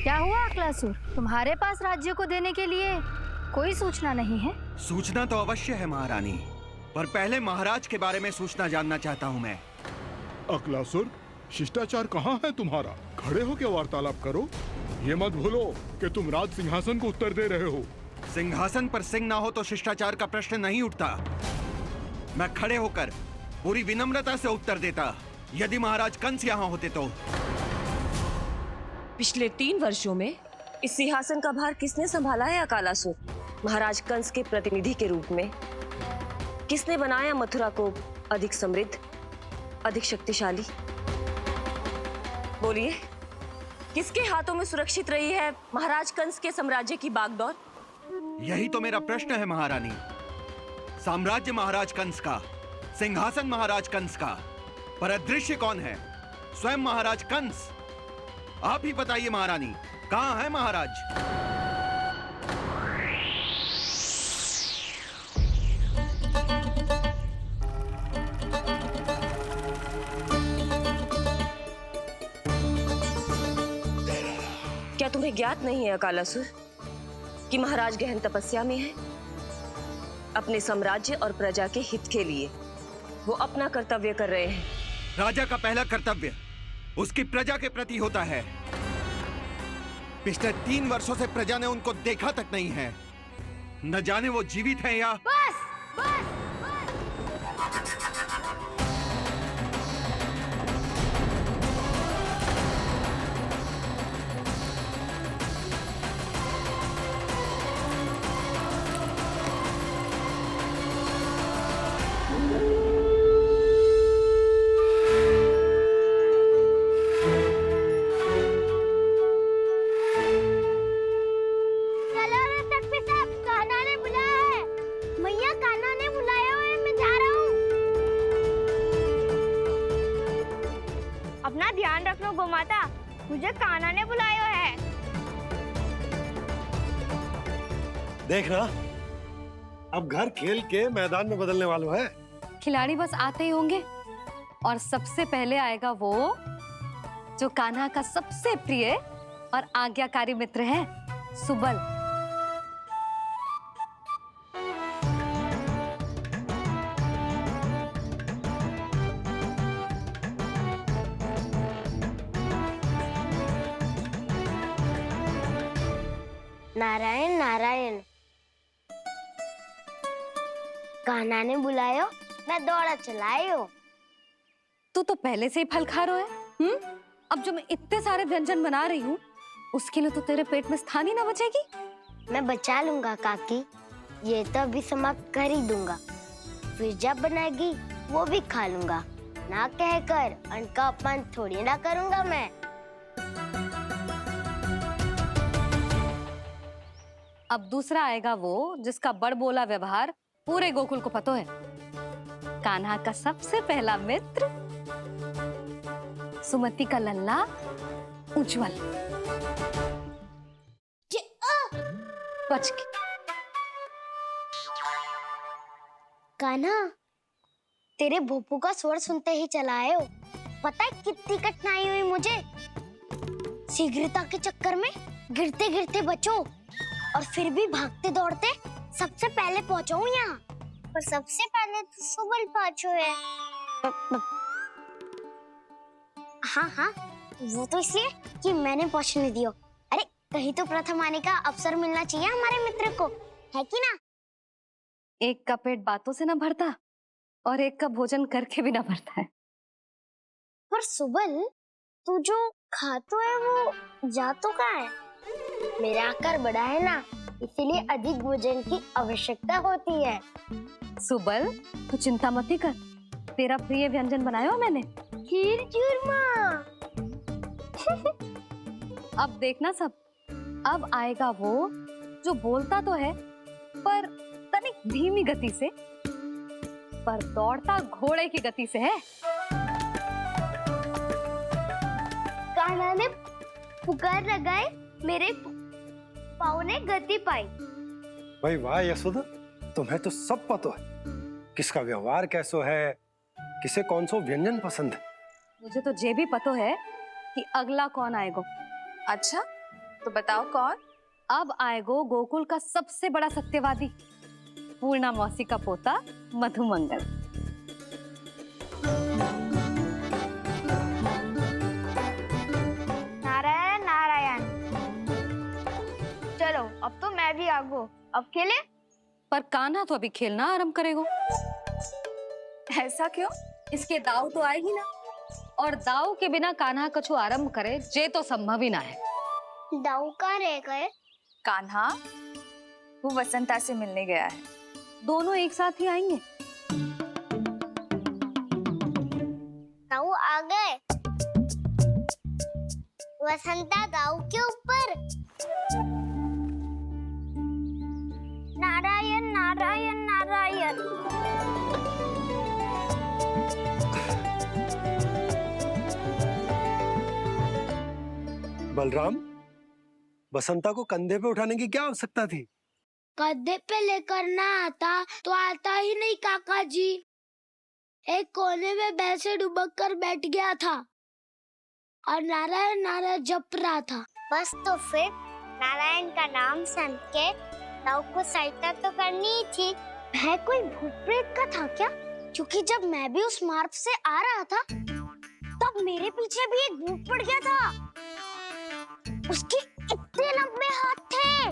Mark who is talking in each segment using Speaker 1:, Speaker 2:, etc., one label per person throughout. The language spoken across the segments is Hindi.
Speaker 1: क्या हुआ अक्लासुर? तुम्हारे पास राज्य को देने के लिए कोई सूचना नहीं है?
Speaker 2: सूचना तो अवश्य है महारानी, पर पहले महाराज के बारे में सूचना जानना चाहता हूँ मैं।
Speaker 3: अक्लासुर, शिष्टाचार कहाँ है तुम्हारा? खड़े होकर वार्तालाप करो। ये मत भूलो कि तुम राज सिंहासन को उत्तर दे रहे हो।
Speaker 2: सिंहासन पर सिंह ना हो तो शिष्टाचार का प्रश्न नहीं उठता। मैं खड़े होकर पूरी विनम्रता से उत्तर देता यदि महाराज कंस यहाँ होते तो।
Speaker 4: पिछले 3 वर्षों में इस सिंहासन का भार किसने संभाला है अकालासुर? महाराज कंस के प्रतिनिधि के रूप में किसने बनाया मथुरा को अधिक समृद्ध, अधिक शक्तिशाली? बोलिए, किसके हाथों में सुरक्षित रही है महाराज कंस के साम्राज्य की बागडोर?
Speaker 2: यही तो मेरा प्रश्न है महारानी। साम्राज्य महाराज कंस का, सिंहासन महाराज कंस का, पर अदृश्य कौन है? स्वयं महाराज कंस। आप ही बताइए महारानी, कहाँ है महाराज?
Speaker 4: क्या तुम्हें ज्ञात नहीं है अकालासुर कि महाराज गहन तपस्या में है? अपने साम्राज्य और प्रजा के हित के लिए वो अपना कर्तव्य कर रहे हैं।
Speaker 2: राजा का पहला कर्तव्य उसकी प्रजा के प्रति होता है। पिछले 3 वर्षों से प्रजा ने उनको देखा तक नहीं है। न जाने वो जीवित हैं या...
Speaker 1: बस बस
Speaker 5: अपना ध्यान रखना गोमाता, मुझे कान्हा ने बुलाया है।
Speaker 6: देख ना, अब घर खेल के मैदान में बदलने वालों है।
Speaker 7: खिलाड़ी बस आते ही होंगे और सबसे पहले आएगा वो जो कान्हा का सबसे प्रिय और आज्ञाकारी मित्र है, सुबल।
Speaker 5: नारायण नारायण, कान्हा ने बुलायो, मैं दौड़ा चलायो।
Speaker 7: तू तो पहले से ही फल खा रहा है। अब जो मैं इतने सारे व्यंजन बना रही हूँ उसके लिए तो तेरे पेट में स्थान ही ना बचेगी।
Speaker 5: मैं बचा लूंगा काकी, ये तो अभी समाप्त कर ही दूंगा, फिर जब बनाएगी वो भी खा लूंगा। ना कहकर अन्न का अपमान थोड़ी ना करूंगा मैं।
Speaker 7: अब दूसरा आएगा वो जिसका बड़बोला व्यवहार पूरे गोकुल को पता है, कान्हा का सबसे पहला मित्र, सुमति का लल्ला उज्जवल। बच के।
Speaker 5: कान्हा, तेरे भोपू का स्वर सुनते ही चला आए हो। पता है कितनी कठिनाई हुई मुझे? शीघ्रता के चक्कर में गिरते गिरते बचो और फिर भी भागते दौड़ते सबसे पहले पहुंचाऊं यहाँ। पर सबसे पहले तो सुबल पहुंचो है। हाँ हाँ, वो तो इसलिए कि मैंने पहुंचने दियो। अरे कहीं तो प्रथम आने का अवसर मिलना चाहिए हमारे मित्र को, है कि ना?
Speaker 7: एक का पेट बातों से ना भरता और एक का भोजन करके भी ना भरता है।
Speaker 5: पर सुबल, तू जो खातो है वो जातो का है। मेरा आकार बड़ा है ना, इसीलिए अधिक भोजन की आवश्यकता होती है।
Speaker 7: सुबल, तू चिंता मत कर, तेरा प्रिय व्यंजन बनाया हो मैंने,
Speaker 5: खीर चूरमा।
Speaker 7: अब देखना सब, अब आएगा वो जो बोलता तो है पर तनिक धीमी गति से, पर दौड़ता घोड़े की गति से है।
Speaker 5: कान्हा ने पुकार लगाए, मेरे पाँव ने गति पाई।
Speaker 6: भाई वाह यशोदा, तुम्हें तो सब पता है, किसका व्यवहार कैसो है, किसे कौन सा व्यंजन पसंद है।
Speaker 7: मुझे तो ये भी पता है कि अगला कौन आएगा।
Speaker 4: अच्छा,
Speaker 8: तो बताओ कौन?
Speaker 7: अब आएगो गोकुल का सबसे बड़ा सत्यवादी, पूर्णा मौसी का पोता मधुमंगल।
Speaker 5: नारायण नारायण। चलो अब तो मैं भी आगो, अब खेले।
Speaker 7: पर कान्हा तो अभी खेलना आरंभ करेगो।
Speaker 8: ऐसा क्यों?
Speaker 7: इसके दाव तो आएगी ना, और दाव के बिना कान्हा कछु आरंभ करे जे तो संभव ही ना है।
Speaker 5: दाऊ कहाँ रह गए?
Speaker 8: कान्हा वो वसंता से मिलने गया है।
Speaker 7: दोनों एक साथ ही आएंगे।
Speaker 5: दाऊ आ गए। वसंता दाऊ के ऊपर। नारायण नारायण नारायण।
Speaker 6: बलराम, बसंता को कंधे पे उठाने की क्या आवश्यकता थी?
Speaker 5: कंधे पे लेकर ना आता तो आता ही नहीं काका जी। एक कोने में वैसे डुबक कर बैठ गया था और नारायण नारायण जप रहा था। बस तो फिर नारायण का नाम सुन के दाऊ को सहायता तो करनी ही थी। वह कोई भूत प्रेत का था क्या? क्योंकि जब मैं भी उस मार्ग से आ रहा था तब मेरे पीछे भी एक भूत पड़ गया था। उसके इतने लंबे हाथ थे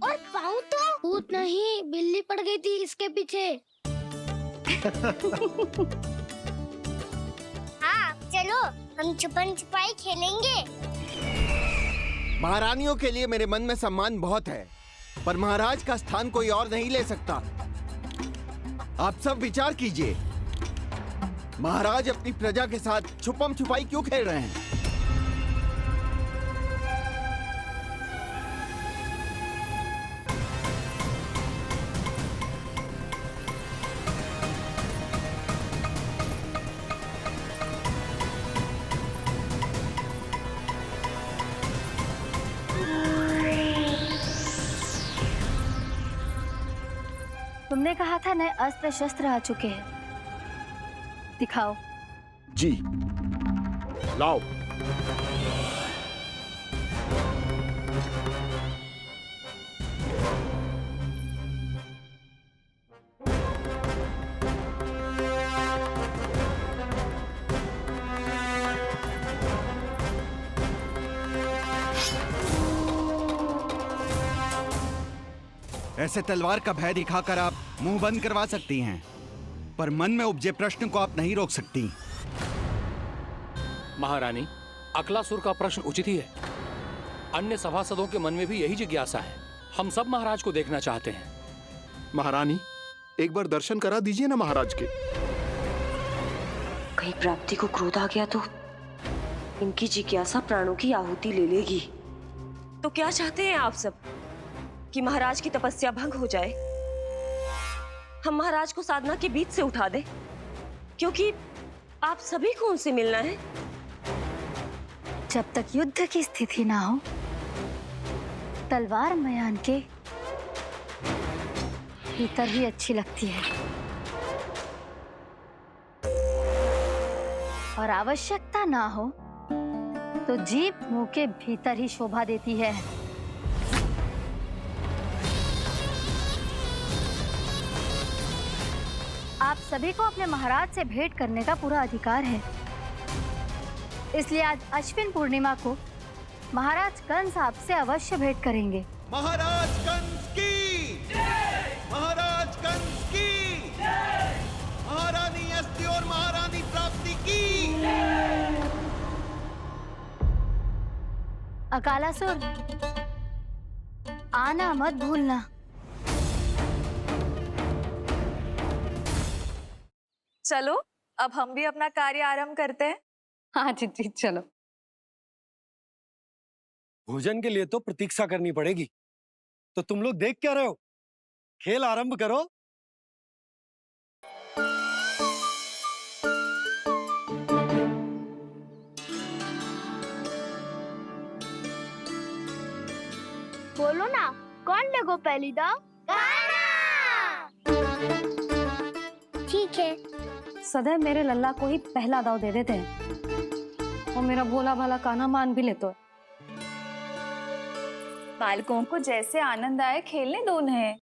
Speaker 5: और पाँव तो भूत नहीं, बिल्ली पड़ गई थी इसके पीछे। हाँ चलो हम छुपन छुपाई खेलेंगे।
Speaker 2: महारानियों के लिए मेरे मन में सम्मान बहुत है, पर महाराज का स्थान कोई और नहीं ले सकता। आप सब विचार कीजिए, महाराज अपनी प्रजा के साथ छुपम छुपाई क्यों खेल रहे हैं?
Speaker 1: तुमने कहा था नए अस्त्र शस्त्र आ चुके हैं, दिखाओ।
Speaker 3: जी लाओ।
Speaker 2: ऐसे तलवार का भय दिखाकर आप मुंह बंद करवा सकती हैं, पर मन में उपजे प्रश्न को आप नहीं रोक सकती।
Speaker 9: महारानी, अकलासुर का प्रश्न उचित ही है। अन्य सभासदों के मन में भी यही जिज्ञासा है। हम सब महाराज को देखना चाहते हैं।
Speaker 3: महारानी, एक बार दर्शन करा दीजिए ना महाराज के।
Speaker 4: कहीं प्राप्ति को क्रोध आ गया तो इनकी जिज्ञासा प्राणों की आहुति ले लेगी। तो क्या चाहते हैं आप सब? कि महाराज की तपस्या भंग हो जाए? हम महाराज को साधना के बीच से उठा दें? क्योंकि आप सभी को उनसे मिलना है।
Speaker 1: जब तक युद्ध की स्थिति ना हो, तलवार मयान के भीतर ही अच्छी लगती है, और आवश्यकता ना हो तो जीभ मुंह के भीतर ही शोभा देती है। आप सभी को अपने महाराज से भेंट करने का पूरा अधिकार है, इसलिए आज अश्विन पूर्णिमा को महाराज कंस आपसे अवश्य भेंट करेंगे।
Speaker 2: महाराज कंस की जय! महाराज कंस की जय! महारानी अस्ति और महारानी प्राप्ति की जय!
Speaker 1: अकालासुर, आना मत भूलना।
Speaker 8: चलो अब हम भी अपना कार्य आरंभ करते हैं।
Speaker 7: हाँ जी चलो।
Speaker 6: भोजन के लिए तो प्रतीक्षा करनी पड़ेगी, तो तुम लोग देख क्या रहे हो? खेल आरंभ करो।
Speaker 5: बोलो ना, कौन लगो पहली दाव? ठीक है।
Speaker 7: सदैव मेरे लल्ला को ही पहला दाव दे देते हैं, और मेरा भोला भाला कान्हा मान भी ले तो।
Speaker 8: बालकों को जैसे आनंद आए खेलने दो उन्हें।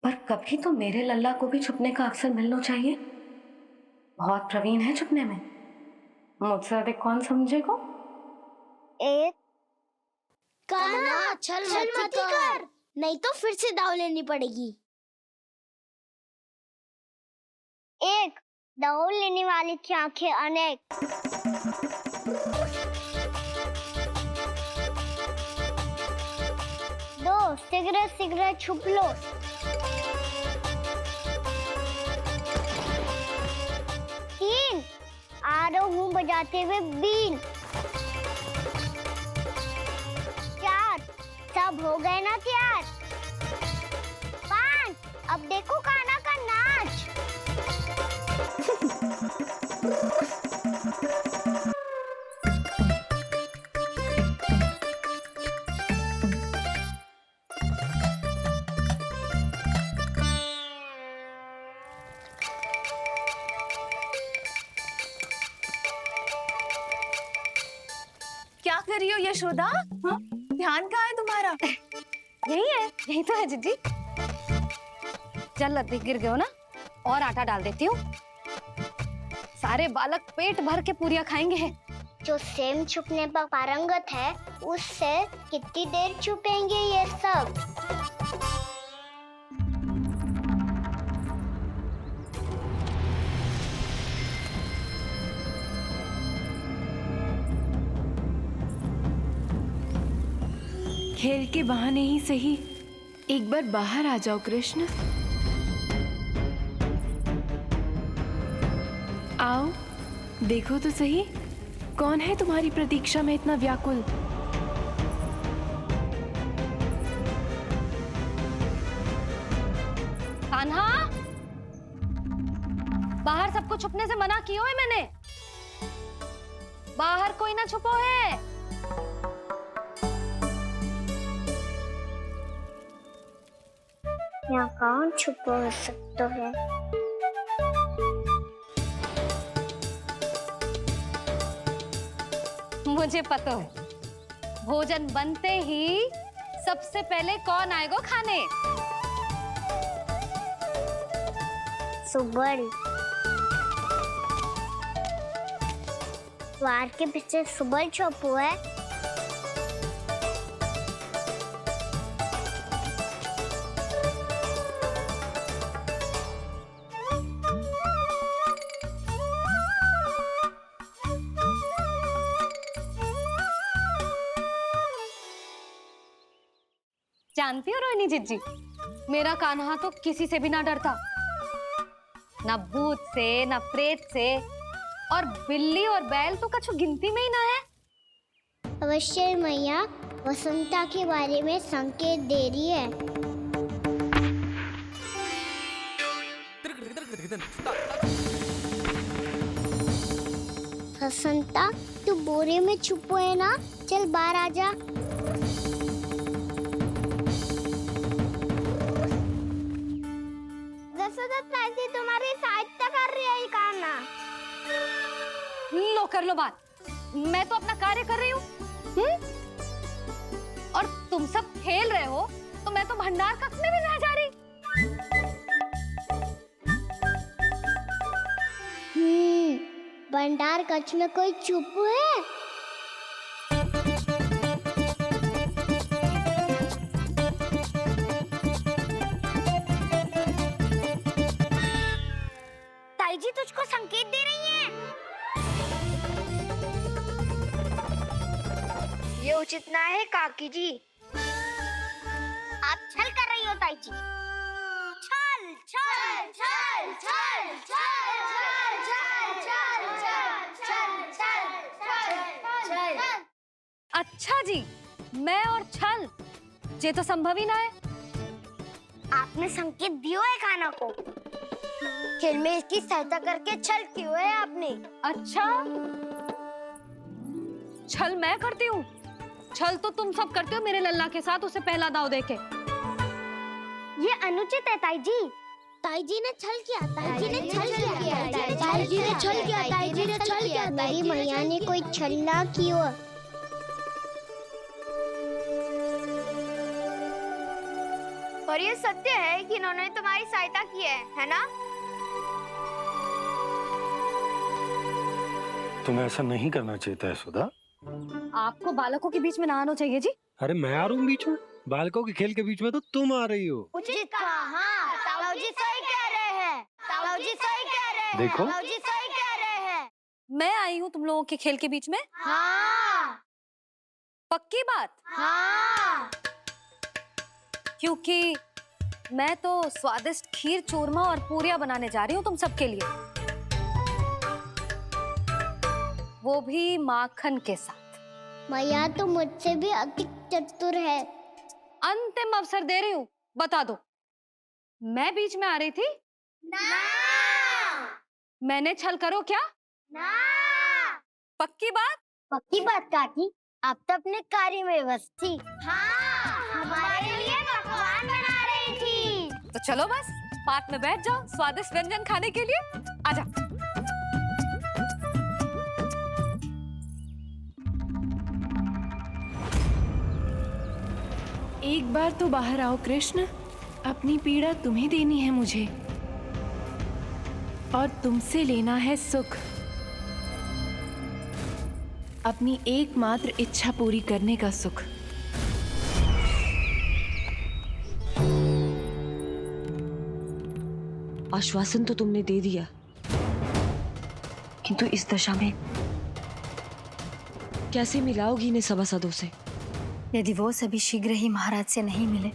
Speaker 7: पर कभी तो मेरे लल्ला को भी छुपने का अवसर मिलना चाहिए। बहुत प्रवीण है छुपने में, मुझसे अधिक कौन समझेगा।
Speaker 5: एक कान्हा छल मत कर, नहीं तो फिर से दाव लेनी पड़ेगी। एक दाव लेने वाली की आंखें अनेक। दो सिगरेट सिगरेट छुप लो। तीन आ रहा हूँ बजाते हुए बीन। चार सब हो गए ना तैयार। पांच अब देखो कान्हा का नाच।
Speaker 8: क्या कर रही हो यशोदा? हाँ? ध्यान कहाँ है तुम्हारा?
Speaker 7: यही है, यही तो है जीजी। चल अधिक गिर गए हो ना, और आटा डाल देती हूँ। सारे बालक पेट भर के पूरियां खाएंगे।
Speaker 5: जो सेम छुपने पर पारंगत है, उससे कितनी देर छुपेंगे ये सब?
Speaker 10: खेल के बहाने ही सही एक बार बाहर आ जाओ कृष्ण। आओ देखो तो सही, कौन है तुम्हारी प्रतीक्षा में इतना व्याकुल।
Speaker 7: कान्हा, बाहर सबको छुपने से मना किया है मैंने। बाहर कोई ना छुपो है।
Speaker 5: यहाँ कौन छुपा हो सकता है?
Speaker 7: मुझे पता है, भोजन बनते ही सबसे पहले कौन आएगा खाने?
Speaker 5: सुबल। द्वार के पीछे सुबल छुपा है।
Speaker 7: जानती हो रोहिणी जीजी, मेरा कान्हा तो किसी से भी ना डरता, ना भूत से ना प्रेत से, और बिल्ली और बैल तो कछु गिनती में ही ना है।
Speaker 5: अवश्य मैया वसंता के बारे में संकेत दे रही है। वसंता तू बोरे में छुपो है ना, चल बाहर आ जा। तुम्हारी सहायता कर रही है कान्हा।
Speaker 7: लो कर लो बात, मैं तो अपना कार्य कर रही हूँ। और तुम सब खेल रहे हो तो मैं तो भंडार कक्ष में भी नहीं जा रही।
Speaker 5: भंडार कक्ष में कोई चुप है? ताई जी तुझको संकेत दे रही हैं। ये उचित ना है काकी जी। आप छल कर रही हो ताई जी। छल छल छल छल छल छल छल छल छल छल छल।
Speaker 7: अच्छा जी, मैं और छल ये तो संभव ही ना है।
Speaker 5: आपने संकेत दियो है कान्हा को, खेल में इसकी सहायता करके छल क्यों है आपने?
Speaker 7: अच्छा, छल मैं करती हूँ? छल तो तुम सब करते हो मेरे लल्ला के साथ, उसे पहला दाव देके।
Speaker 5: ये अनुचित है ताई जी। ताई जी ने छल किया, ताई जी ने छल किया, ताई जी ने छल किया, ताई जी ने छल किया। मेरी मैया ने कोई छल ना किया। और ये सत्य है कि इन्होंने तुम्हारी सहायता की है ना?
Speaker 6: तुम्हें ऐसा नहीं करना चाहिए था यशोदा।
Speaker 7: आपको बालकों के बीच में ना आना चाहिए जी।
Speaker 6: अरे मैं आ रहा हूँ बीच में? बालकों के खेल के बीच में तो तुम आ रही हो।
Speaker 5: उचित कहा। ताऊजी सही कह रहे हैं। ताऊजी सही कह रहे हैं।
Speaker 6: देखो।
Speaker 5: ताऊजी सही कह रहे हैं।
Speaker 7: मैं आई हूँ तुम लोगों के खेल के बीच में?
Speaker 5: हाँ।
Speaker 7: पक्की बात?
Speaker 5: हाँ।
Speaker 7: क्योंकि मैं तो स्वादिष्ट खीर, चूरमा और पूरियां बनाने जा रही हूँ तुम सबके लिए, वो भी माखन के साथ।
Speaker 5: मैया तो मुझसे भी अधिक चतुर है।
Speaker 7: अंतिम अवसर दे रही हूँ, बता दो, मैं बीच में आ रही थी?
Speaker 5: ना।
Speaker 7: मैंने छल करो क्या?
Speaker 5: ना।
Speaker 7: पक्की बात?
Speaker 5: पक्की बात काकी, आप तो अपने कार्य में व्यस्त थी। हाँ, हमारे लिए पकवान बना रही थी।
Speaker 7: तो चलो बस पार्क में बैठ जाओ स्वादिष्ट व्यंजन खाने के लिए। आजा।
Speaker 10: एक बार तो बाहर आओ कृष्ण, अपनी पीड़ा तुम्हें देनी है मुझे, और तुमसे लेना है सुख। अपनी एकमात्र इच्छा पूरी करने का सुख।
Speaker 4: आश्वासन तो तुमने दे दिया, किंतु इस दशा में कैसे मिलाओगी इन्हें सभासदों से?
Speaker 1: यदि वो सभी शीघ्र ही महाराज से नहीं मिले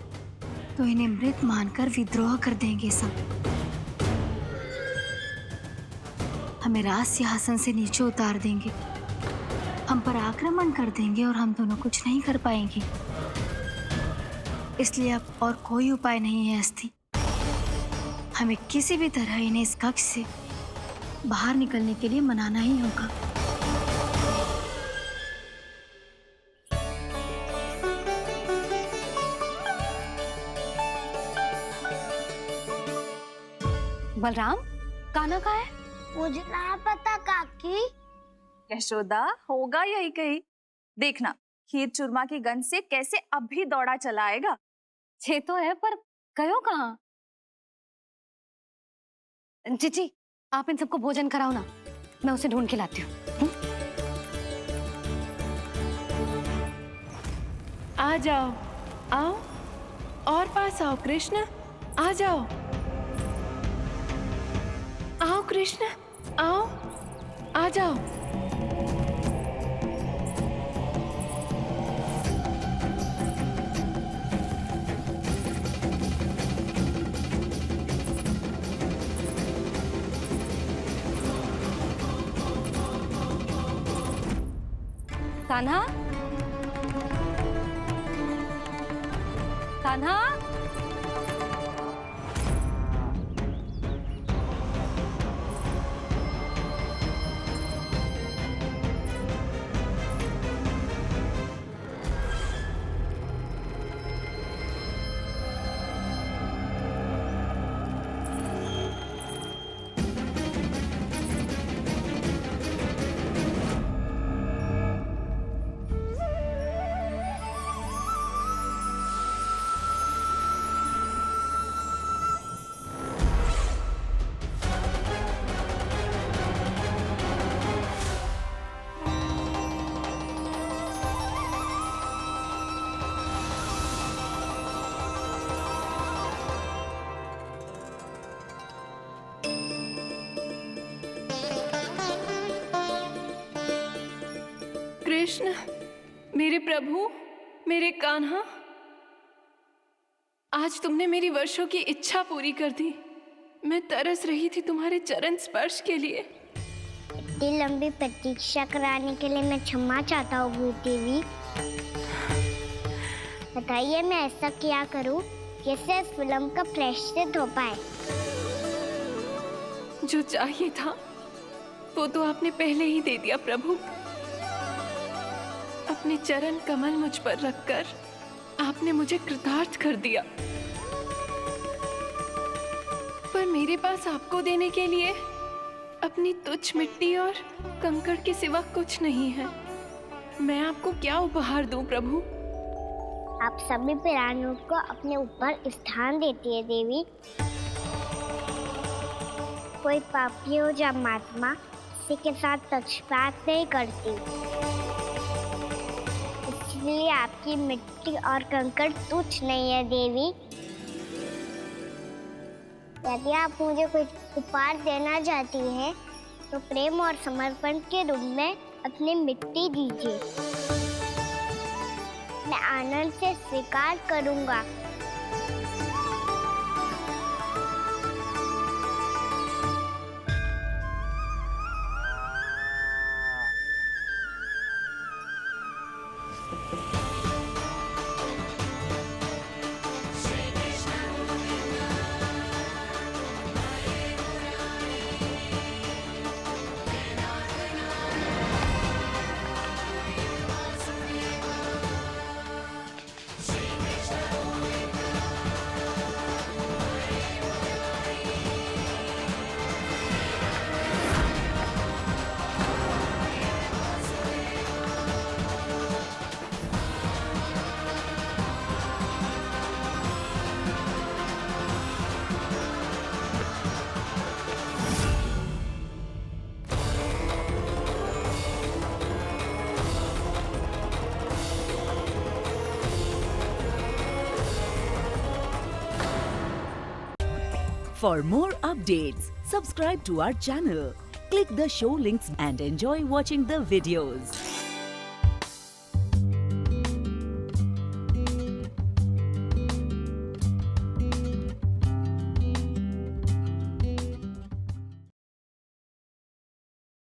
Speaker 1: तो इन्हें मृत मानकर विद्रोह कर देंगे सब। हमें राज सिंहासन से नीचे उतार देंगे, हम पर आक्रमण कर देंगे और हम दोनों कुछ नहीं कर पाएंगे। इसलिए अब और कोई उपाय नहीं है अस्थि, हमें किसी भी तरह इन्हें इस कक्ष से बाहर निकलने के लिए मनाना ही होगा।
Speaker 7: बलराम, कान्हा कहाँ है?
Speaker 5: मुझे ना पता काकी।
Speaker 8: यशोदा, होगा यही कहीं। देखना खीर चूरमा की गंध से कैसे अब भी दौड़ा चला आएगा।
Speaker 7: छे तो है, पर गयो कहाँ? जीजी, आप इन सबको भोजन कराओ ना, मैं उसे ढूंढ के लाती हूँ।
Speaker 10: आ जाओ, आओ और पास आओ कृष्ण, आ जाओ। आओ कृष्ण, आओ, आ जाओ।
Speaker 7: कान्हा, कान्हा,
Speaker 10: कृष्ण, मेरे प्रभु, मेरे कान्हा, आज तुमने मेरी वर्षों की इच्छा पूरी कर दी। मैं तरस रही थी तुम्हारे चरण स्पर्श के लिए।
Speaker 5: इतनी लंबी प्रतीक्षा कराने के लिए मैं क्षमा चाहता हूँ भूत देवी। बताइए मैं ऐसा क्या करूँ जिससे इस फिल्म का प्रायश्चित हो पाए?
Speaker 10: जो चाहिए था वो तो आपने पहले ही दे दिया प्रभु। अपने चरण कमल मुझ पर रखकर आपने मुझे कृतार्थ कर दिया, पर मेरे पास आपको देने के लिए अपनी तुच्छ मिट्टी और कंकड़ के सिवा कुछ नहीं है। मैं आपको क्या उपहार दूं प्रभु?
Speaker 5: आप सभी प्राणियों को अपने ऊपर स्थान देती है देवी। कोई पापी हो या महात्मा, किसी के साथ पक्षपात नहीं करती। इसलिए आपकी मिट्टी और कंकड़ तुच्छ नहीं है देवी। यदि आप मुझे कोई उपहार देना चाहती हैं, तो प्रेम और समर्पण के रूप में अपनी मिट्टी दीजिए। मैं आनंद से स्वीकार करूंगा।
Speaker 11: For more updates, subscribe to our channel, click the show links and enjoy watching the videos.